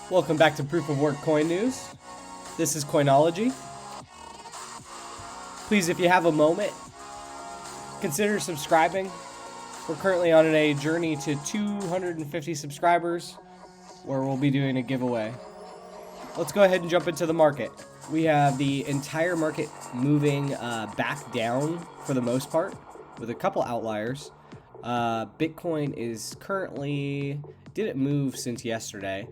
Welcome back to Proof of Work Coin News. This is Coinology. Please, if you have a moment, consider subscribing. We're currently on a journey to 250 subscribers where we'll be doing a giveaway. Let's go ahead and jump into the market. We have the entire market moving back down for the most part, with a couple outliers. Bitcoin is currently, didn't move since yesterday.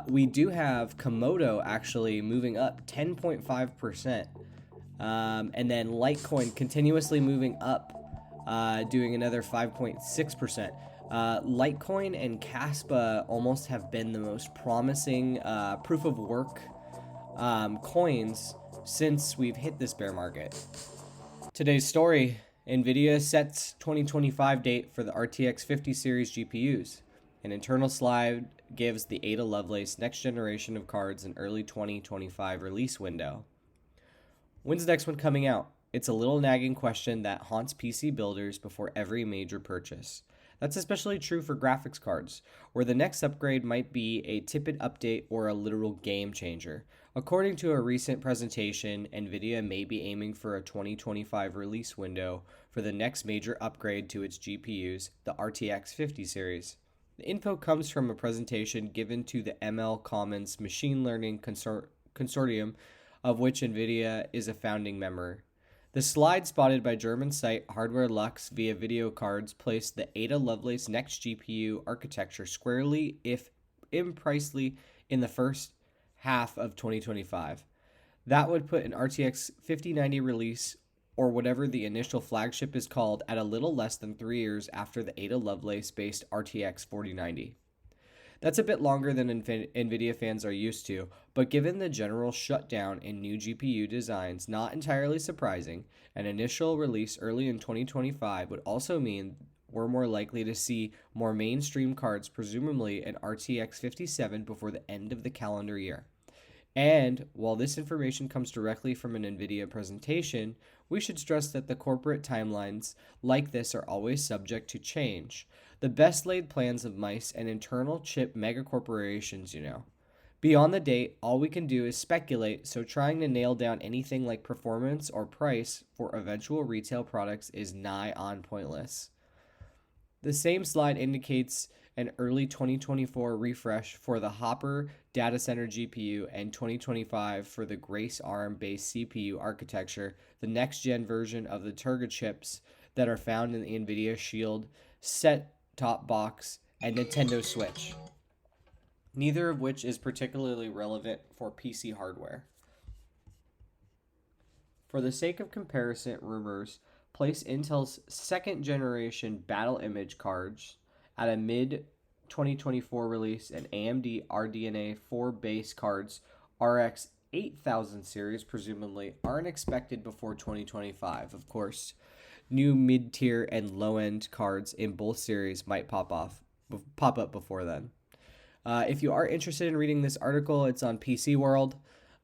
We do have Komodo actually moving up 10.5%. And then Litecoin continuously moving up, doing another 5.6%. Litecoin and Casper almost have been the most promising proof of work coins since we've hit this bear market. Today's story: NVIDIA sets 2025 date for the RTX 50 series GPUs. An internal slide gives the Ada Lovelace next generation of cards an early 2025 release window. When's the next one coming out? It's a little nagging question that haunts PC builders before every major purchase. That's especially true for graphics cards, where the next upgrade might be a tepid update or a literal game changer. According to a recent presentation, NVIDIA may be aiming for a 2025 release window for the next major upgrade to its GPUs, the RTX 50 series. The info comes from a presentation given to the ML Commons Machine Learning Consortium, of which NVIDIA is a founding member. The slide spotted by German site Hardware Lux via video cards placed the Ada Lovelace next GPU architecture squarely, if imprecisely, in the first half of 2025. That would put an RTX 5090 release, or whatever the initial flagship is called, at a little less than 3 years after the Ada Lovelace-based RTX 4090. That's a bit longer than NVIDIA fans are used to, but given the general shutdown in new GPU designs, not entirely surprising. An initial release early in 2025 would also mean we're more likely to see more mainstream cards, presumably an RTX 57, before the end of the calendar year. And while this information comes directly from an NVIDIA presentation, we should stress that the corporate timelines like this are always subject to change. The best laid plans of mice and internal chip megacorporations, Beyond the date, all we can do is speculate, so trying to nail down anything like performance or price for eventual retail products is nigh on pointless. The same slide indicates an early 2024 refresh for the Hopper data center GPU and 2025 for the Grace ARM-based CPU architecture, the next-gen version of the Turga chips that are found in the NVIDIA Shield set-top box and Nintendo Switch, neither of which is particularly relevant for PC hardware. For the sake of comparison, rumors place Intel's second-generation Battle Image cards at a mid-2024 release, and AMD RDNA 4 base cards RX 8000 series presumably aren't expected before 2025. Of course, new mid-tier and low-end cards in both series might pop up before then. If you are interested in reading this article, it's on PC World.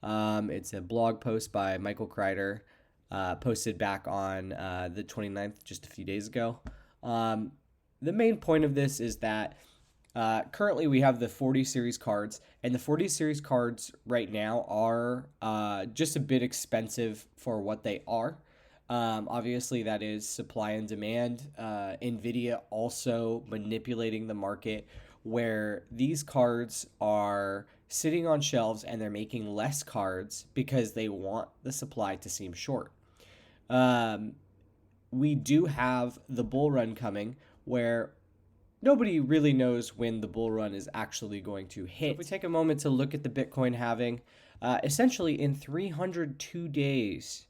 It's a blog post by Michael Kreider, posted back on the 29th, just a few days ago. The main point of this is that currently we have the 40 series cards, and the 40 series cards right now are just a bit expensive for what they are. Obviously, that is supply and demand. NVIDIA also manipulating the market, where these cards are sitting on shelves and they're making less cards because they want the supply to seem short. We do have the bull run coming, where nobody really knows when the bull run is actually going to hit. So if we take a moment to look at the Bitcoin halving, essentially in 302 days,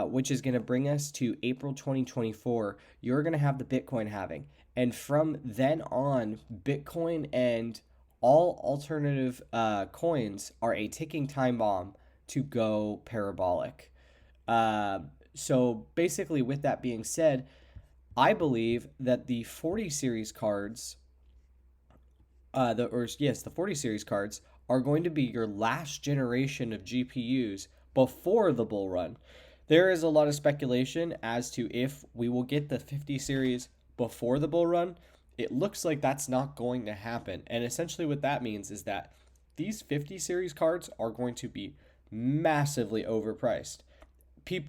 which is going to bring us to April 2024, you're going to have the Bitcoin halving. And from then on, Bitcoin and all alternative coins are a ticking time bomb to go parabolic. So basically, with that being said, I believe that the 40 series cards, the 40 series cards are going to be your last generation of GPUs before the bull run. There is a lot of speculation as to if we will get the 50 series before the bull run, it looks like that's not going to happen. And essentially what that means is that these 50 series cards are going to be massively overpriced.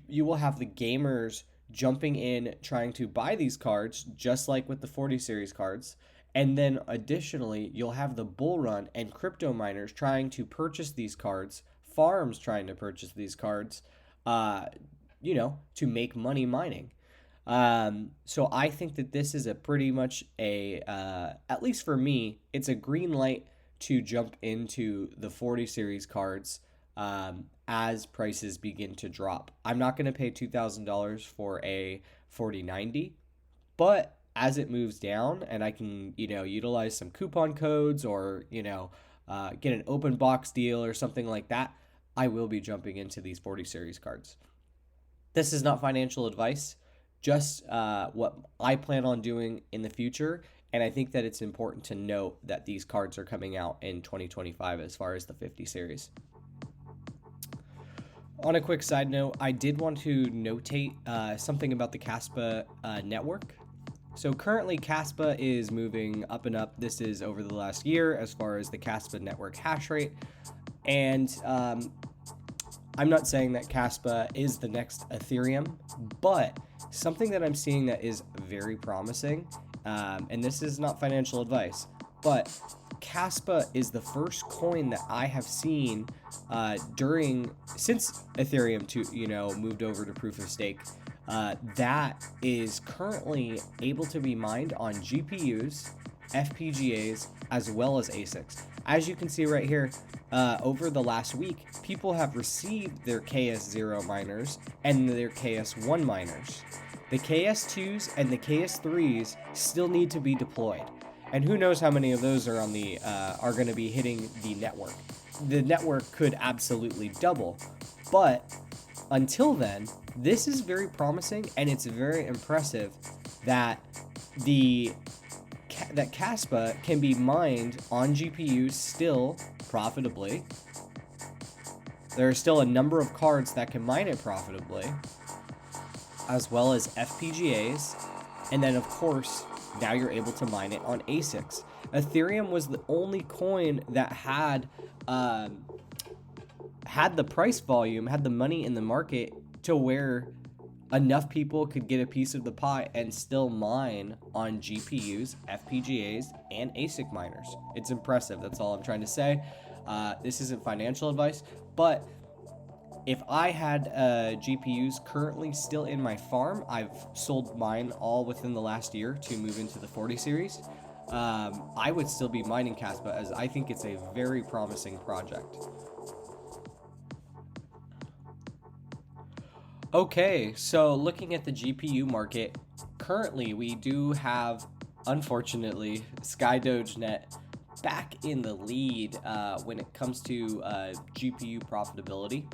You will have the gamers jumping in trying to buy these cards, just like with the 40 series cards. And then additionally, you'll have the bull run and crypto miners trying to purchase these cards, farms trying to purchase these cards, to make money mining. So I think that this is a pretty much at least for me, it's a green light to jump into the 40 series cards as prices begin to drop. I'm not going to pay $2,000 for a 4090, but as it moves down and I can, utilize some coupon codes or, get an open box deal or something like that, I will be jumping into these 40 series cards. This is not financial advice, just what I plan on doing in the future. And I think that it's important to note that these cards are coming out in 2025 as far as the 50 series. On a quick side note, I did want to notate something about the Casper Network. So currently Casper is moving up and up. This is over the last year as far as the Casper Network hash rate. And I'm not saying that Casper is the next Ethereum, but something that I'm seeing that is very promising, and this is not financial advice, but Casper is the first coin that I have seen since Ethereum moved over to proof of stake, that is currently able to be mined on GPUs, FPGAs, as well as ASICs. As you can see right here, over the last week, people have received their KS0 miners and their KS1 miners. The KS2s and the KS3s still need to be deployed, and who knows how many of those are are going to be hitting the network. The network could absolutely double, but until then, this is very promising, and it's very impressive that that Casper can be mined on GPUs still profitably. There are still a number of cards that can mine it profitably, as well as FPGAs, and then of course now you're able to mine it on ASICs. Ethereum was the only coin that had the price volume, had the money in the market to where enough people could get a piece of the pie and still mine on GPUs, FPGAs, and ASIC miners. It's impressive. That's all I'm trying to say. This isn't financial advice, but if I had GPUs currently still in my farm, I've sold mine all within the last year to move into the 40 series. I would still be mining Casper, as I think it's a very promising project. Okay, so looking at the GPU market, currently we do have, unfortunately, SkyDogeNet back in the lead when it comes to GPU profitability.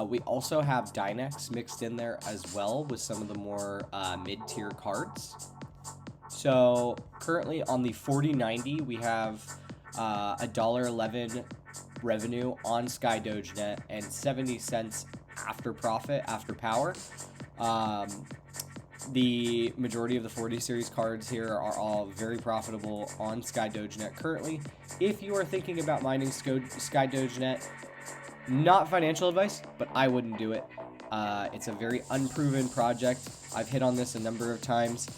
We also have Dynex mixed in there as well with some of the more mid-tier cards. So currently on the 4090, we have $1.11 revenue on SkyDogeNet and 70 cents after profit, after power. The majority of the 40 series cards here are all very profitable on SkyDogeNet currently. If you are thinking about mining SkyDogeNet, not financial advice, but I wouldn't do it. It's a very unproven project. I've hit on this a number of times.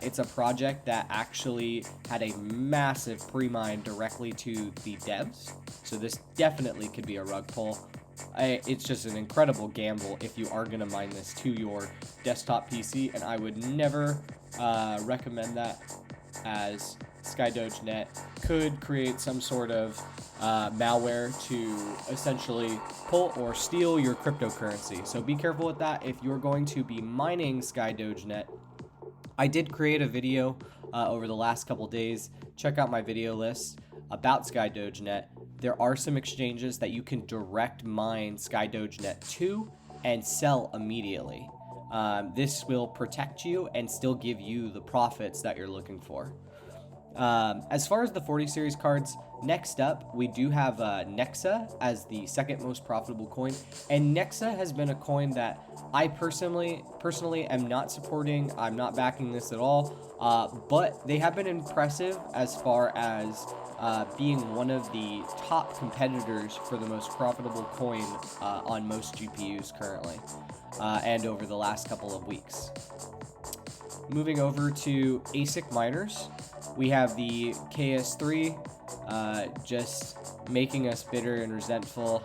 It's a project that actually had a massive pre-mine directly to the devs, so this definitely could be a rug pull. It's just an incredible gamble if you are going to mine this to your desktop PC, and I would never recommend that, as SkyDogeNet could create some sort of malware to essentially pull or steal your cryptocurrency. So be careful with that if you're going to be mining SkyDogeNet. I did create a video over the last couple days. Check out my video list about SkyDogeNet. There are some exchanges that you can direct mine SkyDogeNet to and sell immediately. This will protect you and still give you the profits that you're looking for. As far as the 40 series cards, next up we do have Nexa as the second most profitable coin, and Nexa has been a coin that I personally am not supporting. I'm not backing this at all, but they have been impressive as far as being one of the top competitors for the most profitable coin on most GPUs currently, and over the last couple of weeks. Moving over to ASIC miners, we have the KS3 just making us bitter and resentful,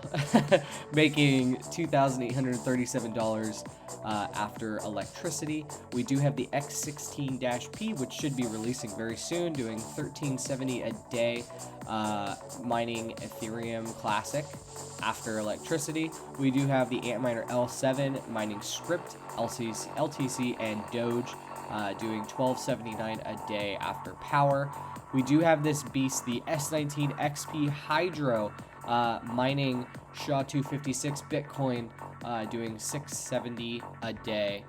making $2,837 after electricity. We do have the X16-P, which should be releasing very soon, doing $13.70 a day, mining Ethereum Classic after electricity. We do have the Antminer L7 mining Script, LTC, and Doge, doing $12.79 a day after power. We do have this beast, the S19 XP Hydro, mining SHA-256 Bitcoin, doing $6.70 a day.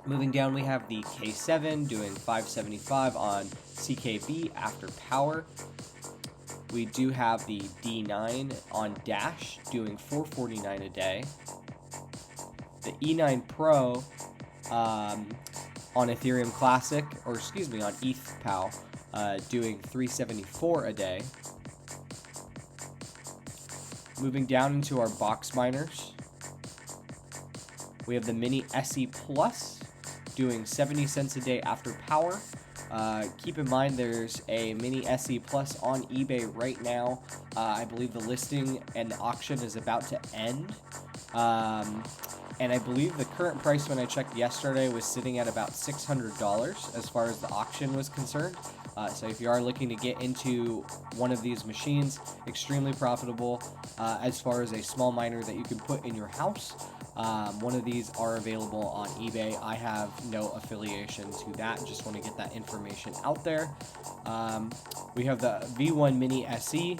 Moving down, we have the K7 doing $5.75 on CKB after power. We do have the D9 on Dash doing $4.49 a day. The E9 Pro on Ethereum Classic, or excuse me, on ETH POW, doing $3.74 a day. Moving down into our box miners, we have the Mini SE Plus doing 70 cents a day after power. Keep in mind there's a Mini SE Plus on eBay right now. I believe the listing and the auction is about to end. And I believe the current price when I checked yesterday was sitting at about $600 as far as the auction was concerned. So if you are looking to get into one of these machines, extremely profitable as far as a small miner that you can put in your house. One of these are available on eBay. I have no affiliation to that. Just want to get that information out there. We have the V1 Mini SE,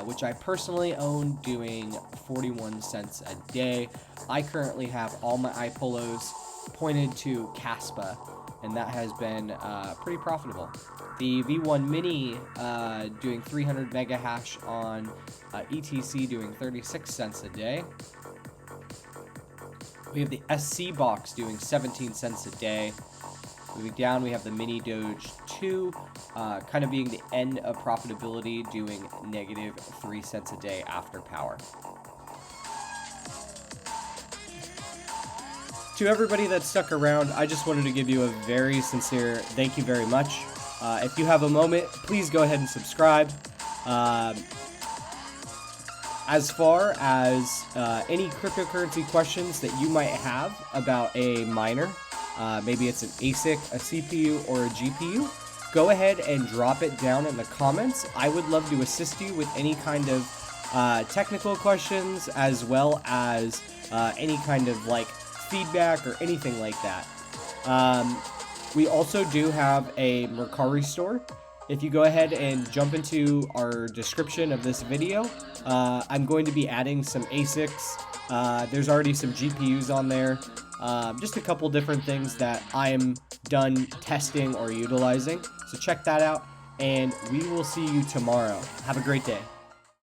which I personally own, doing 41 cents a day. I currently have all my iPolos pointed to Casper, and that has been pretty profitable. The V1 Mini doing 300 mega hash on ETC, doing 36 cents a day. We have the SC box doing 17 cents a day. Moving down, we have the Mini Doge 2, kind of being the end of profitability, doing negative 3 cents a day after power. To everybody that stuck around, I just wanted to give you a very sincere thank you very much. If you have a moment, please go ahead and subscribe. As far as any cryptocurrency questions that you might have about a miner, maybe it's an ASIC, a CPU, or a GPU, go ahead and drop it down in the comments. I would love to assist you with any kind of technical questions, as well as any kind of like feedback or anything like that. We also do have a Mercari store. If you go ahead and jump into our description of this video, I'm going to be adding some ASICs. There's already some GPUs on there. Just a couple different things that I am done testing or utilizing. So check that out, and we will see you tomorrow. Have a great day.